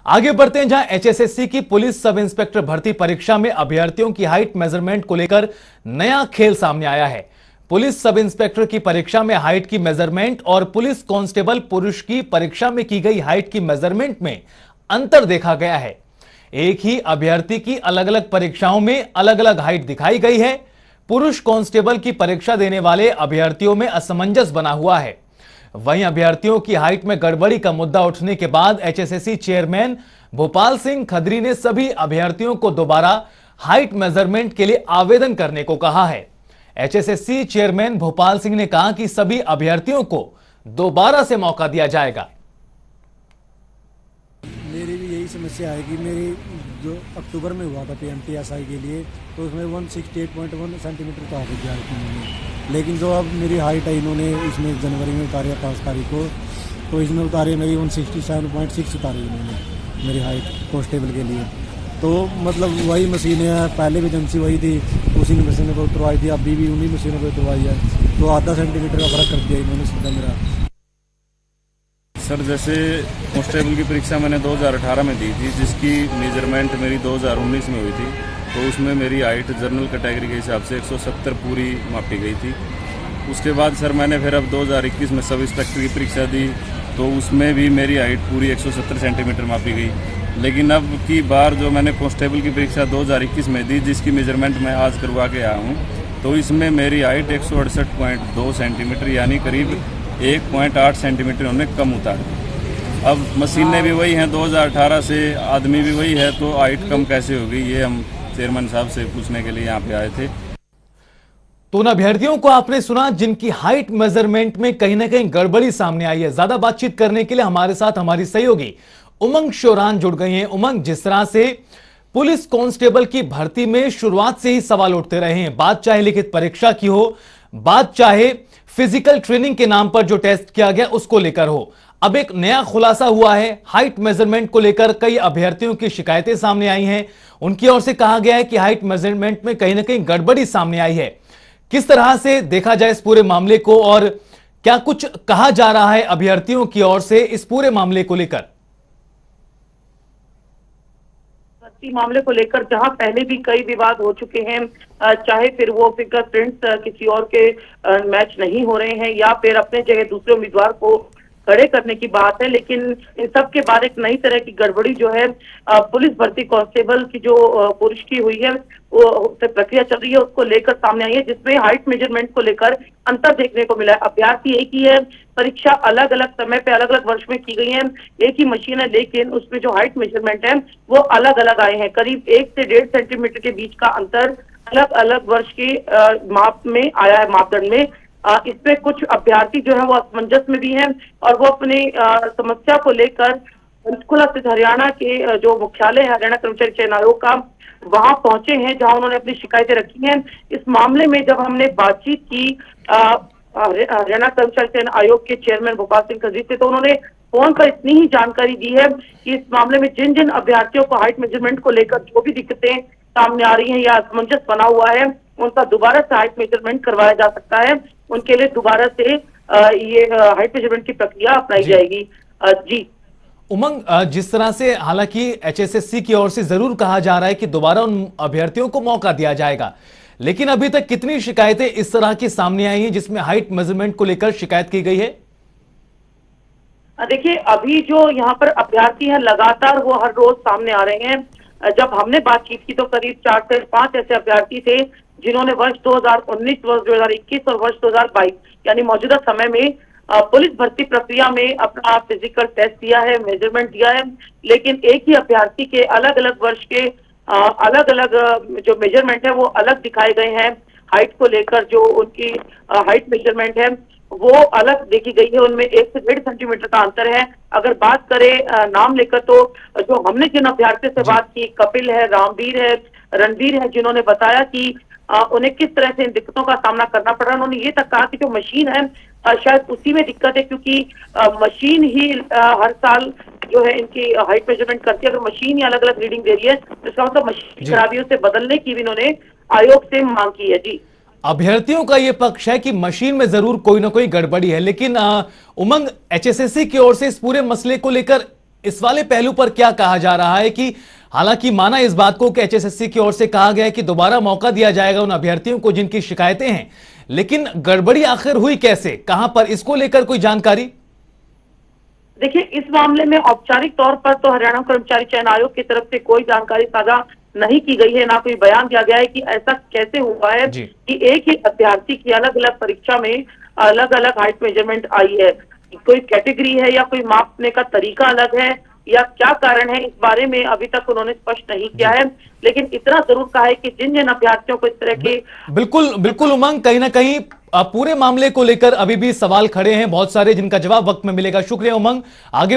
आगे बढ़ते हैं, जहां एचएसएससी की पुलिस सब इंस्पेक्टर भर्ती परीक्षा में अभ्यर्थियों की हाइट मेजरमेंट को लेकर नया खेल सामने आया है। पुलिस सब इंस्पेक्टर की परीक्षा में हाइट की मेजरमेंट और पुलिस कांस्टेबल पुरुष की परीक्षा में की गई हाइट की मेजरमेंट में अंतर देखा गया है। एक ही अभ्यर्थी की अलग अलग परीक्षाओं में अलग अलग हाइट दिखाई गई है। पुरुष कांस्टेबल की परीक्षा देने वाले अभ्यर्थियों में असमंजस बना हुआ है। वहीं अभ्यर्थियों की हाइट में गड़बड़ी का मुद्दा उठने के बाद एचएसएससी चेयरमैन भोपाल सिंह खदरी ने सभी अभ्यर्थियों को दोबारा हाइट मेजरमेंट के लिए आवेदन करने को कहा है। एचएसएससी चेयरमैन भोपाल सिंह ने कहा कि सभी अभ्यर्थियों को दोबारा से मौका दिया जाएगा। मेरी भी यही समस्या है कि मेरी जो अक्टूबर में हुआ था पीएमटीएसआई के लिए, तो उसमें 168.1 सेंटीमीटर तो आ गई हाइट इन्होंने, लेकिन जो अब मेरी हाइट है इन्होंने इसमें जनवरी में उतारी 5 तारीख को, तो इसमें उतारी मेरी 167.6 उतारी इन्होंने मेरी हाइट कांस्टेबल के लिए। तो मतलब वही मशीनें हैं, पहले भी एजेंसी वही थी, उसी मशीनों पर उतरवाई थी, अभी भी उन्हीं मशीनों पर उतरवाई है, तो आधा सेंटीमीटर का फर्क कर दिया इन्होंने सीधा मेरा। सर, जैसे कांस्टेबल की परीक्षा मैंने 2018 में दी थी, जिसकी मेजरमेंट मेरी 2019 में हुई थी, तो उसमें मेरी हाइट जनरल कैटेगरी के हिसाब से 170 पूरी मापी गई थी। उसके बाद सर मैंने फिर अब 2021 में सब इंस्पेक्टर की परीक्षा दी, तो उसमें भी मेरी हाइट पूरी 170 सेंटीमीटर मापी गई। लेकिन अब की बार जो मैंने कांस्टेबल की परीक्षा 2021 में दी, जिसकी मेजरमेंट मैं आज करवा के आया हूँ, तो इसमें मेरी हाइट 168.2 सेंटीमीटर यानी करीब 1.8 सेंटीमीटर उन्होंने कम उतारी। अब मशीनें भी वही हैं 2018 से, आदमी भी वही है, तो हाइट कम कैसे होगी, ये हम चेयरमैन साहब से पूछने के लिए यहाँ पे आए थे। तो उन अभ्यर्थियों को आपने सुना जिनकी हाइट मेजरमेंट में कहीं ना कहीं गड़बड़ी सामने आई है। ज्यादा बातचीत करने के लिए हमारे साथ हमारी सहयोगी उमंग शोरान जुड़ गई हैं। उमंग, जिस तरह से पुलिस कांस्टेबल की भर्ती में शुरुआत से ही सवाल उठते रहे हैं, बात चाहे लिखित परीक्षा की हो, बात चाहे फिजिकल ट्रेनिंग के नाम पर जो टेस्ट किया गया उसको लेकर हो, अब एक नया खुलासा हुआ है। हाइट मेजरमेंट को लेकर कई अभ्यर्थियों की शिकायतें सामने आई हैं। उनकी ओर से कहा गया है कि हाइट मेजरमेंट में कहीं ना कहीं गड़बड़ी सामने आई है। किस तरह से देखा जाए इस पूरे मामले को, और क्या कुछ कहा जा रहा है अभ्यर्थियों की ओर से इस पूरे मामले को लेकर? मामले को लेकर जहां पहले भी कई विवाद हो चुके हैं, चाहे फिर वो फिंगरप्रिंट्स किसी और के मैच नहीं हो रहे हैं या फिर अपने जगह दूसरे उम्मीदवार को खड़े करने की बात है, लेकिन इन सब के बाद एक नई तरह की गड़बड़ी जो है पुलिस भर्ती कांस्टेबल की जो पुरुष की हुई है, वो प्रक्रिया चल रही है, उसको लेकर सामने आई है, जिसमें हाइट मेजरमेंट को लेकर अंतर देखने को मिला है। अभ्यर्थी एक ही है, परीक्षा अलग अलग समय पे अलग अलग वर्ष में की गई है, एक ही मशीन है, लेकिन उसमें जो हाइट मेजरमेंट है वो अलग अलग आए हैं। करीब 1 से 1.5 सेंटीमीटर के बीच का अंतर अलग अलग वर्ष के माप में आया है, मापदंड में। इसमें कुछ अभ्यर्थी जो है वो असमंजस में भी हैं और वो अपनी समस्या को लेकर पंचकुला स्थित हरियाणा के जो मुख्यालय है हरियाणा कर्मचारी चयन आयोग का, वहां पहुंचे हैं, जहां उन्होंने अपनी शिकायतें रखी हैं। इस मामले में जब हमने बातचीत की हरियाणा कर्मचारी चयन आयोग के चेयरमैन भोपाल सिंह खदरी से, तो उन्होंने फोन पर इतनी ही जानकारी दी है कि इस मामले में जिन जिन अभ्यर्थियों को हाइट मेजरमेंट को लेकर जो भी दिक्कतें सामने आ रही हैं या असमंजस बना हुआ है, उनका दोबारा से हाइट मेजरमेंट करवाया जा सकता है। उनके लिए दोबारा से ये हाइट मेजरमेंट की प्रक्रिया अपनाई जाएगी। जी उमंग, जिस तरह से हालांकि एचएसएससी की ओर से जरूर कहा जा रहा है कि दोबारा उन अभ्यर्थियों को मौका दिया जाएगा, लेकिन अभी तक कितनी शिकायतें इस तरह की सामने आई हैं जिसमें हाइट मेजरमेंट को लेकर शिकायत की गई है? देखिए, अभी जो यहाँ पर अभ्यर्थी हैं लगातार वो हर रोज सामने आ रहे हैं। जब हमने बातचीत की तो करीब 4 से 5 ऐसे अभ्यर्थी थे जिन्होंने वर्ष 2019, वर्ष 2021 और वर्ष 2022 यानी मौजूदा समय में पुलिस भर्ती प्रक्रिया में अपना फिजिकल टेस्ट दिया है, मेजरमेंट दिया है, लेकिन एक ही अभ्यर्थी के अलग अलग वर्ष के अलग अलग जो मेजरमेंट है वो अलग दिखाए गए हैं। हाइट को लेकर जो उनकी हाइट मेजरमेंट है वो अलग देखी गई है, उनमें 1 से 1.5 सेंटीमीटर का अंतर है। अगर बात करें नाम लेकर, तो जो हमने जिन अभ्यर्थियों से बात की, कपिल है, रामवीर है, रणवीर है, जिन्होंने बताया कि उन्हें किस तरह से इन दिक्कतों का सामना करना पड़ रहा है। उन्होंने ये तक कहा कि जो मशीन है शायद उसी में दिक्कत है, क्योंकि मशीन ही हर साल जो है इनकी हाइट मेजरमेंट करती है। अगर मशीन ही अलग अलग रीडिंग दे रही है तो इसका मतलब मशीन खराबियों से बदलने की भी इन्होंने आयोग से मांग की है। जी, अभ्यर्थियों का यह पक्ष है कि मशीन में जरूर कोई ना कोई गड़बड़ी है, लेकिन उमंग, एचएसएससी की ओर से इस पूरे मसले को लेकर इस वाले पहलू पर क्या कहा जा रहा है कि हालांकि माना इस बात को कि एचएसएससी की ओर से कहा गया है कि दोबारा मौका दिया जाएगा उन अभ्यर्थियों को जिनकी शिकायतें हैं, लेकिन गड़बड़ी आखिर हुई कैसे, कहां पर, इसको लेकर कोई जानकारी? देखिए, इस मामले में औपचारिक तौर पर तो हरियाणा कर्मचारी चयन आयोग की तरफ से कोई जानकारी साझा नहीं की गई है, ना कोई बयान दिया गया है कि ऐसा कैसे हुआ है कि एक ही अभ्यर्थी की अलग अलग परीक्षा में अलग अलग हाइट मेजरमेंट आई है। कोई कैटेगरी है या कोई मापने का तरीका अलग है या क्या कारण है, इस बारे में अभी तक उन्होंने स्पष्ट नहीं किया है। लेकिन इतना जरूर कहा है कि जिन जिन अभ्यर्थियों को इस तरह के बिल्कुल उमंग, कहीं ना कहीं पूरे मामले को लेकर अभी भी सवाल खड़े हैं बहुत सारे, जिनका जवाब वक्त में मिलेगा। शुक्रिया उमंग। आगे